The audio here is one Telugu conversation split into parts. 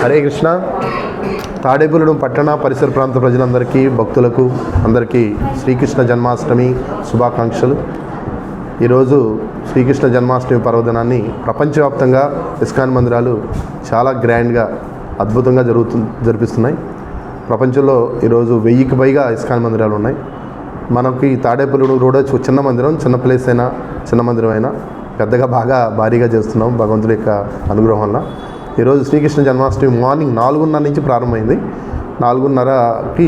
హరే కృష్ణ. తాడేపల్లిగూడెం పట్టణ పరిసర ప్రాంత ప్రజలందరికీ, భక్తులకు అందరికీ శ్రీకృష్ణ జన్మాష్టమి శుభాకాంక్షలు. ఈరోజు శ్రీకృష్ణ జన్మాష్టమి పర్వదినాన్ని ప్రపంచవ్యాప్తంగా ఇస్కాన్ మందిరాలు చాలా గ్రాండ్గా అద్భుతంగా జరిపిస్తున్నాయి. ప్రపంచంలో ఈరోజు 1000కి పైగా ఇస్కాన్ మందిరాలు ఉన్నాయి. మనకి తాడేపల్లిగూడెం కూడా చిన్న మందిరం, చిన్న ప్లేస్ అయినా, చిన్న మందిరం అయినా పెద్దగా బాగా భారీగా చేస్తున్నాం భగవంతుడి యొక్క అనుగ్రహం వల్ల. ఈరోజు శ్రీకృష్ణ జన్మాష్టమి మార్నింగ్ 4:30 నుంచి ప్రారంభమైంది. 4:30కి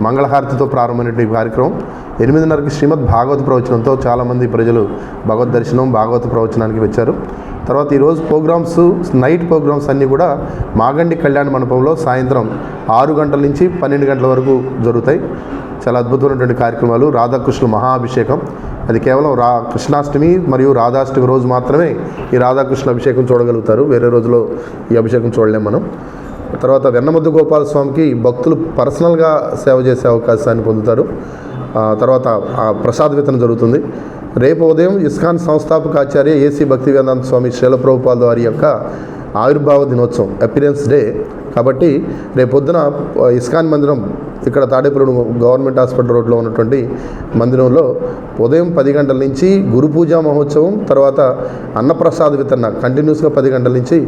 మంగళహారతితో ప్రారంభమైన కార్యక్రమం 8:30కి శ్రీమద్ భాగవత ప్రవచనంతో చాలామంది ప్రజలు భగవద్ దర్శనం, భాగవత ప్రవచనానికి వచ్చారు. తర్వాత ఈరోజు ప్రోగ్రామ్స్, నైట్ ప్రోగ్రామ్స్ అన్నీ కూడా మాగండి కళ్యాణ మండపంలో సాయంత్రం 6 గంటల నుంచి 12 గంటల వరకు జరుగుతాయి. చాలా అద్భుతమైనటువంటి కార్యక్రమాలు. రాధాకృష్ణుల మహాభిషేకం, అది కేవలం కృష్ణాష్టమి మరియు రాధాష్టమి రోజు మాత్రమే ఈ రాధాకృష్ణ అభిషేకం చూడగలుగుతారు. వేరే రోజులో ఈ అభిషేకం చూడలేం మనం. తర్వాత వెన్నముద్దు గోపాలస్వామికి భక్తులు పర్సనల్గా సేవ చేసే అవకాశాన్ని పొందుతారు. తర్వాత ప్రసాద వితరణ జరుగుతుంది. రేపు ఉదయం ఇస్కాన్ సంస్థాపక ఆచార్య ఏసీ భక్తివేదాంత స్వామి శ్రీల ప్రభుపాద వారి యొక్క ఆవిర్భావ దినోత్సవం, అపిరెన్స్ డే. కాబట్టి రేపు పొద్దున ఇస్కాన్ మందిరం ఇక్కడ తాడేపల్లిగూడెం గవర్నమెంట్ హాస్పిటల్ రోడ్లో ఉన్నటువంటి మందిరంలో ఉదయం 10 గంటల నుంచి గురు పూజా మహోత్సవం, తర్వాత అన్నప్రసాద వితరణ కంటిన్యూస్గా 10 గంటల నుంచి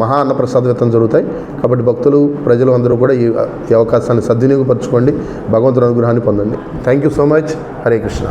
మహా అన్నప్రసాద వితరణ జరుగుతాయి. కాబట్టి భక్తులు, ప్రజలు అందరూ కూడా ఈ అవకాశాన్ని సద్వినియోగపరచుకోండి, భగవంతుని అనుగ్రహాన్ని పొందండి. Thank you so much. Hare Krishna.